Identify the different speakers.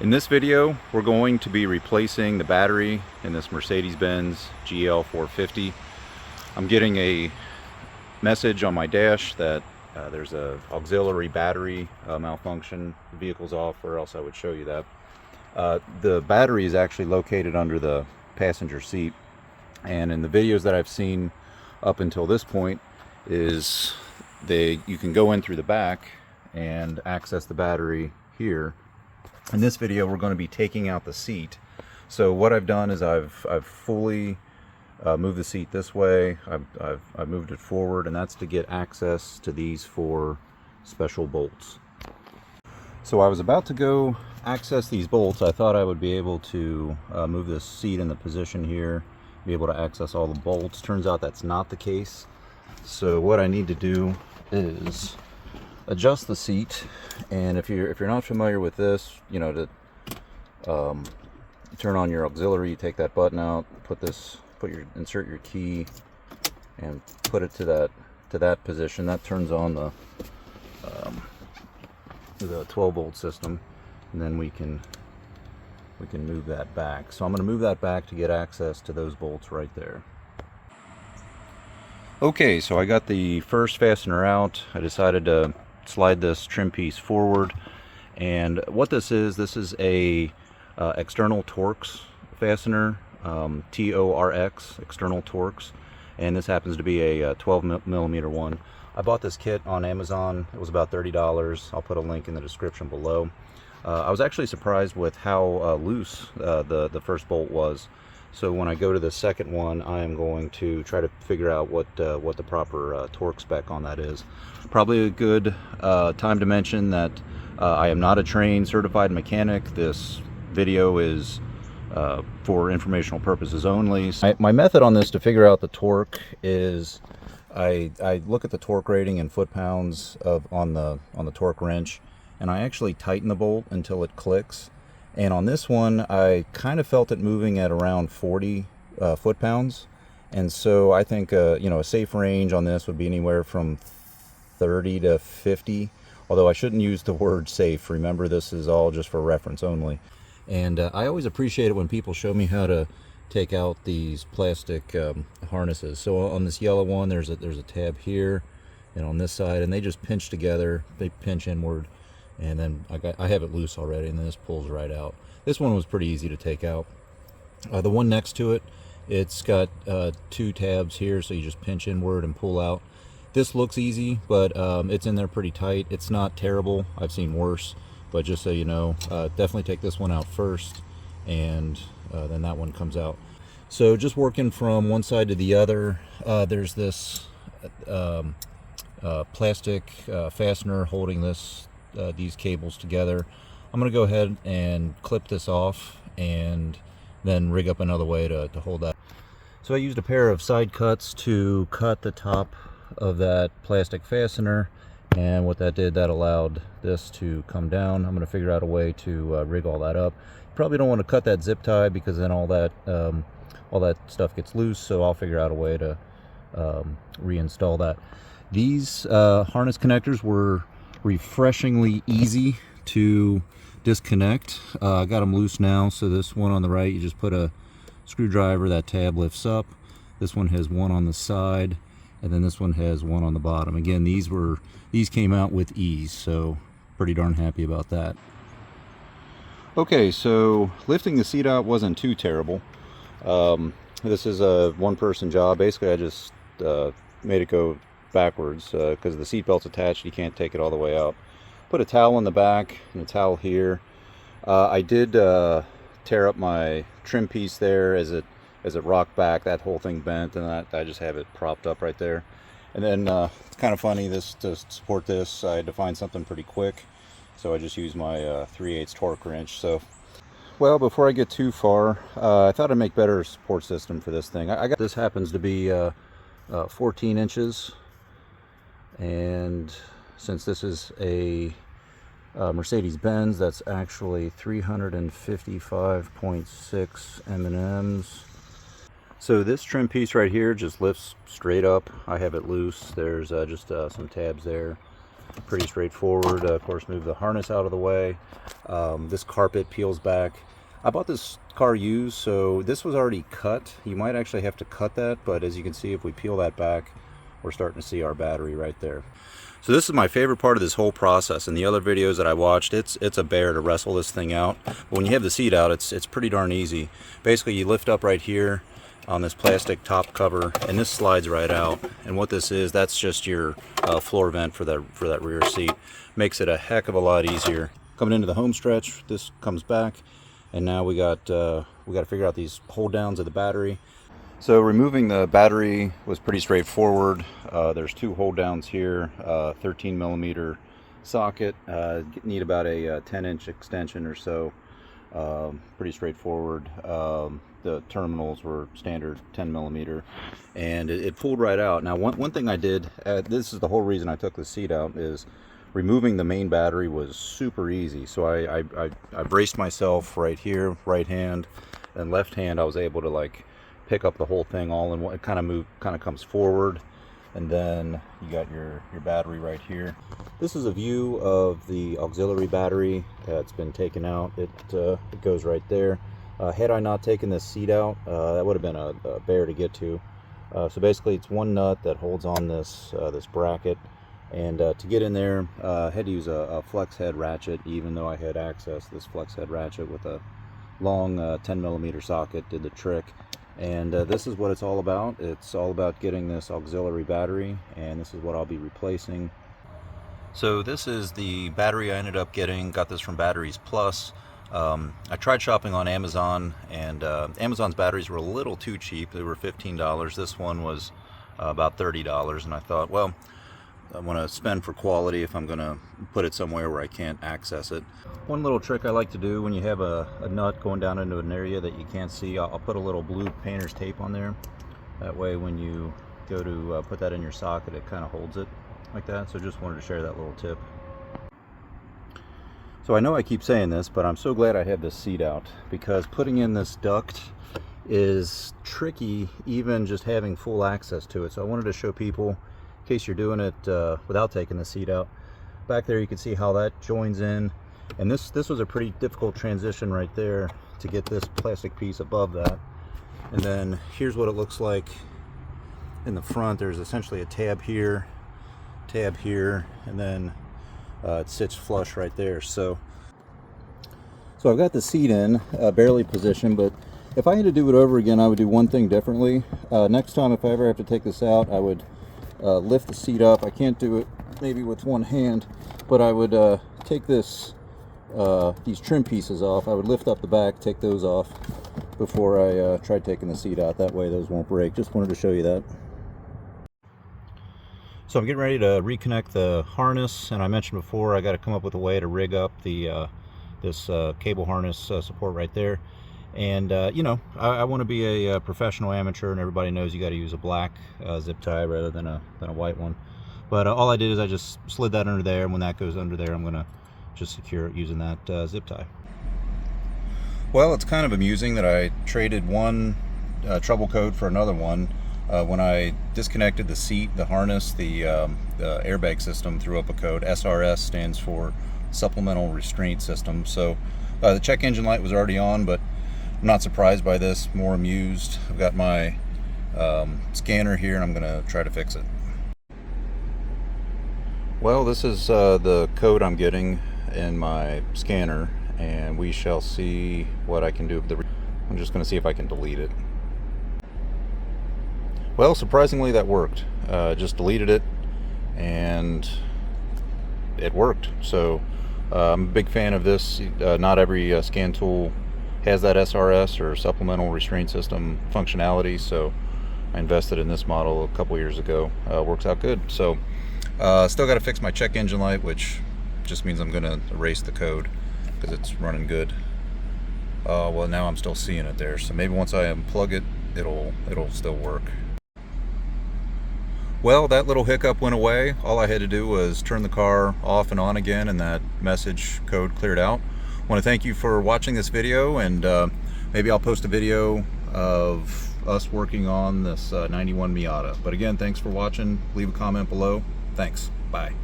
Speaker 1: In this video, we're going to be replacing the battery in this Mercedes Benz GL450. I'm getting a message on my dash that there's a auxiliary battery malfunction. The vehicle's off, or else I would show you that. The battery is actually located under the passenger seat, and in the videos that I've seen up until this point is you can go in through the back and access the battery here. In this video, we're going to be taking out the seat. So what I've done is I've fully moved the seat this way. I've moved it forward, and that's to get access to these four special bolts. So I was about to go access these bolts. I thought I would be able to move this seat in the position here, be able to access all the bolts. Turns out that's not the case. So what I need to do is adjust the seat, and if you're not familiar with this, you know, to turn on your auxiliary, you take that button out, insert your key, and put it to that position. That turns on the 12 volt system, and then we can move that back. So I'm going to move that back to get access to those bolts right there. Okay, so I got the first fastener out. I decided to slide this trim piece forward, and what this is a external Torx fastener, Torx, external Torx, and this happens to be a 12 millimeter one. I bought this kit on Amazon. It was about $30. I'll put a link in the description below. I was actually surprised with how loose the first bolt was. So when I go to the second one, I am going to try to figure out what the proper torque spec on that is. Probably a good time to mention that I am not a trained certified mechanic. This video is for informational purposes only. My method on this to figure out the torque is I look at the torque rating in foot-pounds on the torque wrench, and I actually tighten the bolt until it clicks. And on this one, I kind of felt it moving at around 40 foot-pounds. And so I think a safe range on this would be anywhere from 30 to 50. Although I shouldn't use the word safe. Remember, this is all just for reference only. And I always appreciate it when people show me how to take out these plastic harnesses. So on this yellow one, there's a tab here, and on this side, and they just pinch together. They pinch inward. And then I have it loose already, and then this pulls right out. This one was pretty easy to take out. The one next to it, it's got two tabs here, so you just pinch inward and pull out. This looks easy, but it's in there pretty tight. It's not terrible. I've seen worse, but just so you know, definitely take this one out first, and then that one comes out. So just working from one side to the other, there's this plastic fastener holding these cables together. I'm going to go ahead and clip this off and then rig up another way to hold that. So I used a pair of side cuts to cut the top of that plastic fastener, and what that did, that allowed this to come down. I'm going to figure out a way to rig all that up. You probably don't want to cut that zip tie, because then all that stuff gets loose, so I'll figure out a way to reinstall that. These harness connectors were refreshingly easy to disconnect. I got them loose now. So this one on the right, you just put a screwdriver, that tab lifts up. This one has one on the side, and then this one has one on the bottom. Again, these came out with ease, so pretty darn happy about that. Okay, so lifting the seat out wasn't too terrible. This is a one-person job. Basically, I just made it go backwards because the seat belt's attached. You can't take it all the way out. Put a towel in the back and a towel here. I did tear up my trim piece there as it rocked back. That whole thing bent, and I just have it propped up right there. And then it's kind of funny, to support this, I had to find something pretty quick, so I just used my 3/8 torque wrench. So, well, before I get too far, I thought I'd make better support system for this thing. I got this, happens to be 14 inches. And since this is a Mercedes Benz, that's actually 355.6 mm. So this trim piece right here just lifts straight up. I have it loose. There's just some tabs there. Pretty straightforward. Of course, move the harness out of the way. This carpet peels back. I bought this car used, so this was already cut. You might actually have to cut that, but as you can see, if we peel that back, we're starting to see our battery right there. So this is my favorite part of this whole process. In the other videos that I watched, it's a bear to wrestle this thing out. But when you have the seat out, it's pretty darn easy. Basically, you lift up right here on this plastic top cover, and this slides right out. And what this is, that's just your floor vent for that rear seat. Makes it a heck of a lot easier. Coming into the home stretch, this comes back, and now we got to figure out these hold downs of the battery. So removing the battery was pretty straightforward. There's two hold downs here, 13 millimeter socket. Need about a 10-inch extension or so. Pretty straightforward. The terminals were standard 10 millimeter, and it pulled right out. Now one thing I did, this is the whole reason I took the seat out, is removing the main battery was super easy. So I braced myself right here, right hand, and left hand I was able to like pick up the whole thing all in one. It kind of comes forward, and then you got your battery right here. This is a view of the auxiliary battery that's been taken out. It goes right there. Had I not taken this seat out, that would have been a bear to get to. So basically it's one nut that holds on this this bracket, and to get in there I had to use a flex head ratchet, even though I had access. This flex head ratchet with a long 10 millimeter socket did the trick. And this is what it's all about. It's all about getting this auxiliary battery, and this is what I'll be replacing. So this is the battery I ended up getting. Got this from Batteries Plus. I tried shopping on Amazon, and Amazon's batteries were a little too cheap. They were $15. This one was about $30, and I thought, well, I want to spend for quality if I'm going to put it somewhere where I can't access it. One little trick I like to do when you have a nut going down into an area that you can't see, I'll put a little blue painter's tape on there. That way when you go to put that in your socket, it kind of holds it like that. So just wanted to share that little tip. So I know I keep saying this, but I'm so glad I have this seat out, because putting in this duct is tricky, even just having full access to it. So I wanted to show people, in case you're doing it without taking the seat out. Back there you can see how that joins in, and this was a pretty difficult transition right there to get this plastic piece above that. And then here's what it looks like in the front. There's essentially a tab here, and then it sits flush right there. So I've got the seat in, barely positioned, but if I had to do it over again, I would do one thing differently. Next time, if I ever have to take this out, I would lift the seat up. I can't do it maybe with one hand, but I would take these trim pieces off. I would lift up the back, take those off before I tried taking the seat out. That way those won't break. Just wanted to show you that. So I'm getting ready to reconnect the harness, and I mentioned before I got to come up with a way to rig up the this cable harness support right there. And you know, I want to be a professional amateur, and everybody knows you got to use a black zip tie rather than a white one. But all I did is I just slid that under there, and when that goes under there, I'm gonna just secure it using that zip tie. Well, it's kind of amusing that I traded one trouble code for another one. When I disconnected the seat, the harness, the airbag system threw up a code. SRS stands for Supplemental Restraint System. So the check engine light was already on, but I'm not surprised by this, more amused. I've got my scanner here, and I'm going to try to fix it. Well, this is the code I'm getting in my scanner, and we shall see what I can do. I'm just going to see if I can delete it. Well, surprisingly that worked. Just deleted it and it worked. So I'm a big fan of this. Not every scan tool has that SRS or Supplemental Restraint System functionality, so I invested in this model a couple years ago. Works out good. So still got to fix my check engine light, which just means I'm going to erase the code because it's running good. Well, now I'm still seeing it there, so maybe once I unplug it, it'll still work. Well, that little hiccup went away. All I had to do was turn the car off and on again, and that message code cleared out. I want to thank you for watching this video, and maybe I'll post a video of us working on this 91 Miata. But again, thanks for watching. Leave a comment below. Thanks. Bye.